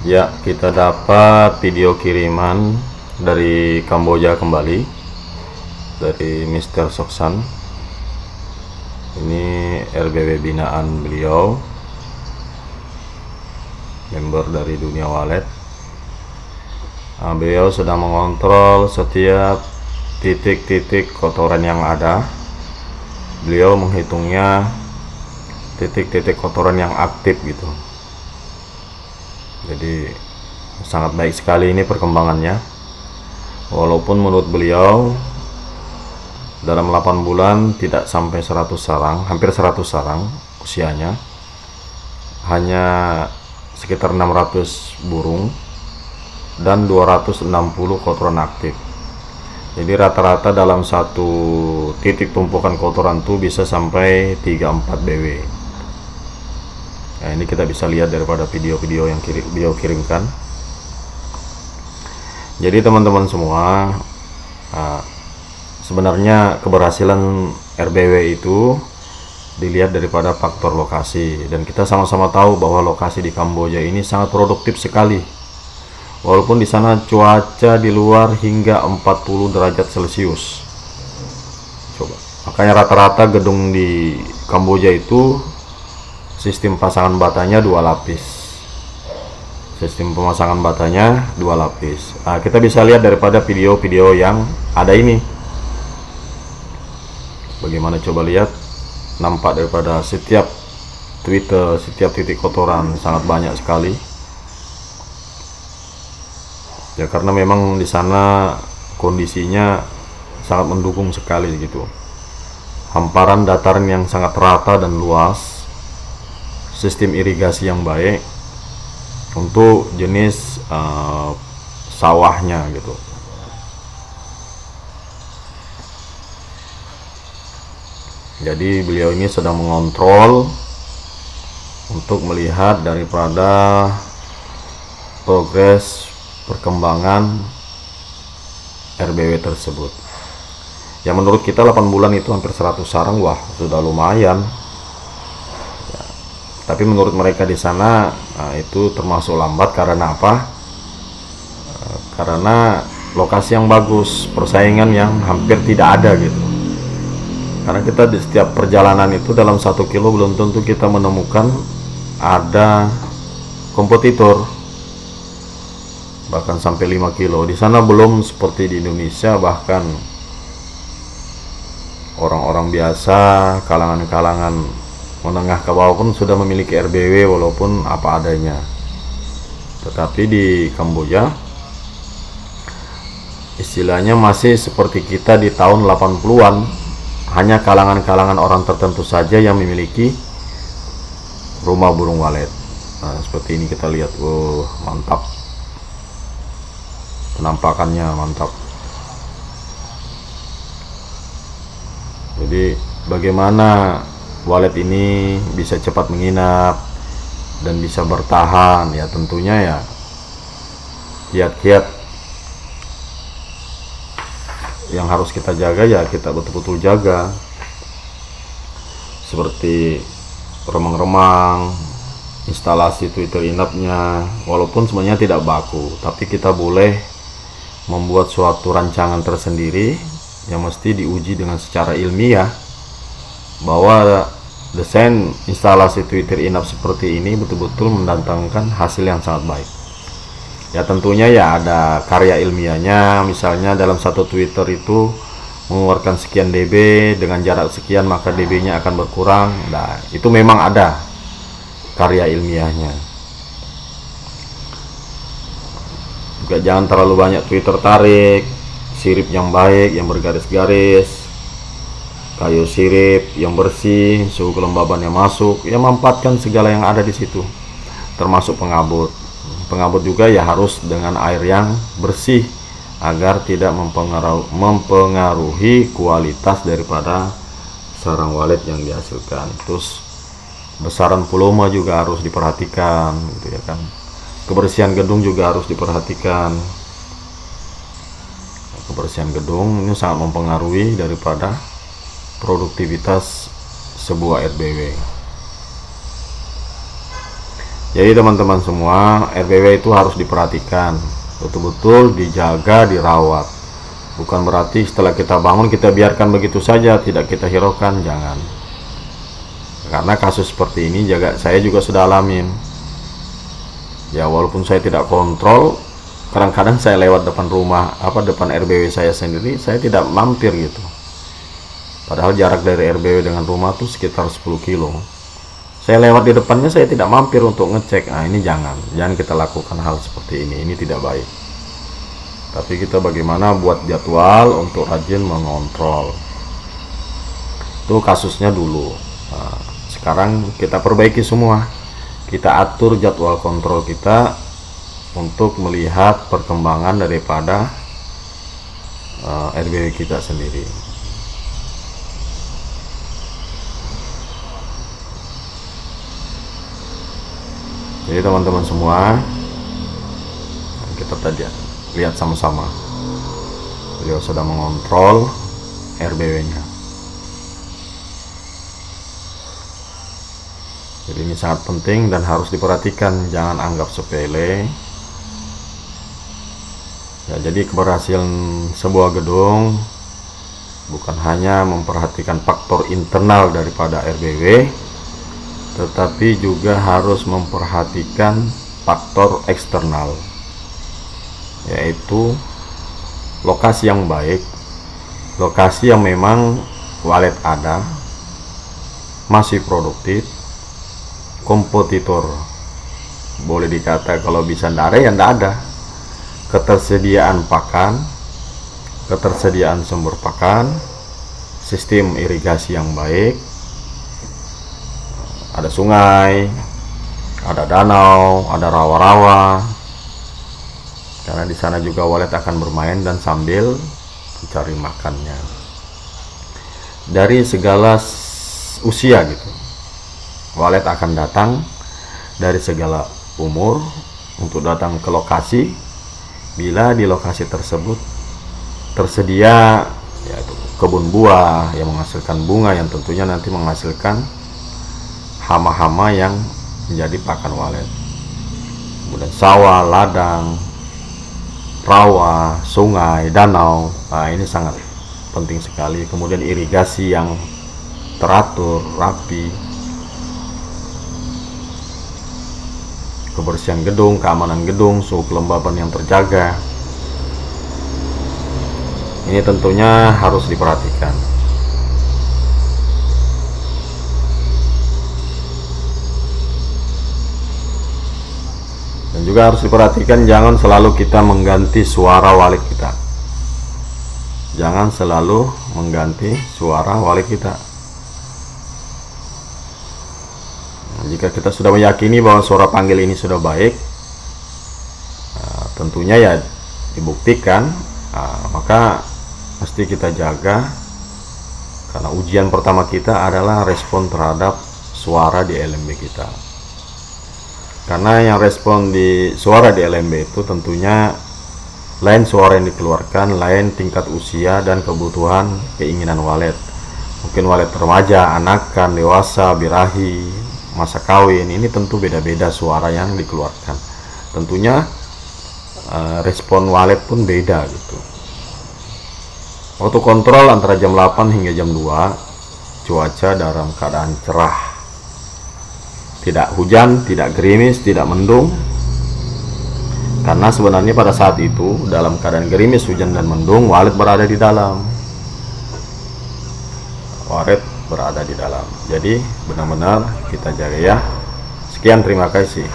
Ya, kita dapat video kiriman dari Kamboja kembali, dari Mr. Soksan. Ini RBW binaan beliau, member dari Dunia Wallet. Beliau sedang mengontrol setiap titik-titik kotoran yang ada. Beliau menghitungnya titik-titik kotoran yang aktif gitu. Jadi sangat baik sekali ini perkembangannya. Walaupun menurut beliau dalam 8 bulan tidak sampai 100 sarang, hampir 100 sarang usianya, hanya sekitar 600 burung dan 260 kotoran aktif. Jadi rata-rata dalam satu titik tumpukan kotoran tuh bisa sampai 3-4 BW. Nah, ini kita bisa lihat daripada video-video yang beliau kirimkan. Jadi teman-teman semua, sebenarnya keberhasilan RBW itu dilihat daripada faktor lokasi, dan kita sama-sama tahu bahwa lokasi di Kamboja ini sangat produktif sekali. Walaupun di sana cuaca di luar hingga 40 derajat Celcius. Coba, makanya rata-rata gedung di Kamboja itu sistem pasangan batanya 2 lapis. Sistem pemasangan batanya 2 lapis. Nah, kita bisa lihat daripada video-video yang ada ini. Bagaimana, coba lihat, nampak daripada setiap Twitter, setiap titik kotoran sangat banyak sekali. Ya, karena memang di sana kondisinya sangat mendukung sekali gitu. Hamparan dataran yang sangat rata dan luas, sistem irigasi yang baik untuk jenis sawahnya gitu. Jadi beliau ini sedang mengontrol untuk melihat daripada progres perkembangan RBW tersebut. Ya, menurut kita 8 bulan itu hampir 100 sarang, wah sudah lumayan ya. Tapi menurut mereka di sana, itu termasuk lambat. Karena apa? Karena lokasi yang bagus, persaingan yang hampir tidak ada gitu. Karena kita di setiap perjalanan itu dalam 1 kilo belum tentu kita menemukan ada kompetitor, bahkan sampai 5 kilo. Di sana belum seperti di Indonesia, bahkan orang-orang biasa, kalangan-kalangan menengah ke bawah pun sudah memiliki RBW walaupun apa adanya. Tetapi di Kamboja istilahnya masih seperti kita di tahun 80-an, hanya kalangan-kalangan orang tertentu saja yang memiliki rumah burung walet. Nah, seperti ini kita lihat, mantap. Penampakannya mantap. Jadi bagaimana walet ini bisa cepat menginap dan bisa bertahan, ya tentunya ya kiat-kiat yang harus kita jaga, ya kita betul-betul jaga, seperti remang-remang, instalasi Twitter inapnya. Walaupun sebenarnya tidak baku, tapi kita boleh membuat suatu rancangan tersendiri yang mesti diuji dengan secara ilmiah, bahwa desain instalasi Twitter inap seperti ini betul-betul mendatangkan hasil yang sangat baik. Ya tentunya ya ada karya ilmiahnya, misalnya dalam satu Twitter itu mengeluarkan sekian dB dengan jarak sekian, maka dB nya akan berkurang. Nah, itu memang ada karya ilmiahnya. Juga jangan terlalu banyak Twitter tarik, sirip yang baik, yang bergaris-garis, kayu sirip yang bersih, suhu kelembabannya masuk, ya manfaatkan segala yang ada di situ, termasuk pengabut. Pengabut juga ya harus dengan air yang bersih agar tidak mempengaruhi kualitas daripada sarang walet yang dihasilkan. Terus besaran volume juga harus diperhatikan gitu ya kan. Kebersihan gedung juga harus diperhatikan. Kebersihan gedung ini sangat mempengaruhi daripada produktivitas sebuah RBW. Jadi teman-teman semua, RBW itu harus diperhatikan, betul-betul dijaga, dirawat. Bukan berarti setelah kita bangun kita biarkan begitu saja, tidak kita hiraukan, jangan. Karena kasus seperti ini saya juga sudah alamin. Ya walaupun saya tidak kontrol, kadang-kadang saya lewat depan rumah, depan RBW saya sendiri, saya tidak mampir gitu. Padahal jarak dari RBW dengan rumah tuh sekitar 10 kilo. Saya lewat di depannya, saya tidak mampir untuk ngecek. Nah ini jangan kita lakukan hal seperti ini tidak baik. Tapi kita bagaimana buat jadwal untuk rajin mengontrol. Itu kasusnya dulu. Nah, sekarang kita perbaiki semua. Kita atur jadwal kontrol kita untuk melihat perkembangan daripada RBW kita sendiri. Jadi teman-teman semua, kita tadi lihat sama-sama, beliau sedang mengontrol RBW-nya. Jadi ini sangat penting dan harus diperhatikan, jangan anggap sepele. Ya, jadi keberhasilan sebuah gedung bukan hanya memperhatikan faktor internal daripada RBW, tetapi juga harus memperhatikan faktor eksternal, yaitu lokasi yang baik, lokasi yang memang walet ada, masih produktif, kompetitor boleh dikata kalau bisa ndak ada ya ndak ada, ketersediaan pakan, ketersediaan sumber pakan, sistem irigasi yang baik, ada sungai, ada danau, ada rawa-rawa. Karena di sana juga walet akan bermain dan sambil mencari makannya. Dari segala usia gitu, walet akan datang dari segala umur untuk datang ke lokasi. Bila di lokasi tersebut tersedia yaitu kebun buah yang menghasilkan bunga yang tentunya nanti menghasilkan hama-hama yang menjadi pakan walet. Kemudian sawah, ladang, rawa, sungai, danau. Nah, ini sangat penting sekali. Kemudian irigasi yang teratur, rapi. Kebersihan gedung, keamanan gedung, suhu kelembaban yang terjaga. Ini tentunya harus diperhatikan. Dan juga harus diperhatikan, jangan selalu kita mengganti suara walet kita. Jangan selalu mengganti suara walet kita. Nah, jika kita sudah meyakini bahwa suara panggil ini sudah baik, tentunya ya dibuktikan, maka mesti kita jaga. Karena ujian pertama kita adalah respon terhadap suara di LMB kita. Karena yang respon di suara di LMB itu tentunya lain suara yang dikeluarkan, lain tingkat usia dan kebutuhan keinginan walet. Mungkin walet remaja, anakan, dewasa, birahi, masa kawin, ini tentu beda-beda suara yang dikeluarkan. Tentunya respon walet pun beda gitu. Waktu kontrol antara jam 8 hingga jam 2, cuaca dalam keadaan cerah. Tidak hujan, tidak gerimis, tidak mendung. Karena sebenarnya pada saat itu dalam keadaan gerimis, hujan dan mendung, walet berada di dalam. Walet berada di dalam. Jadi benar-benar kita jaga ya. Sekian, terima kasih.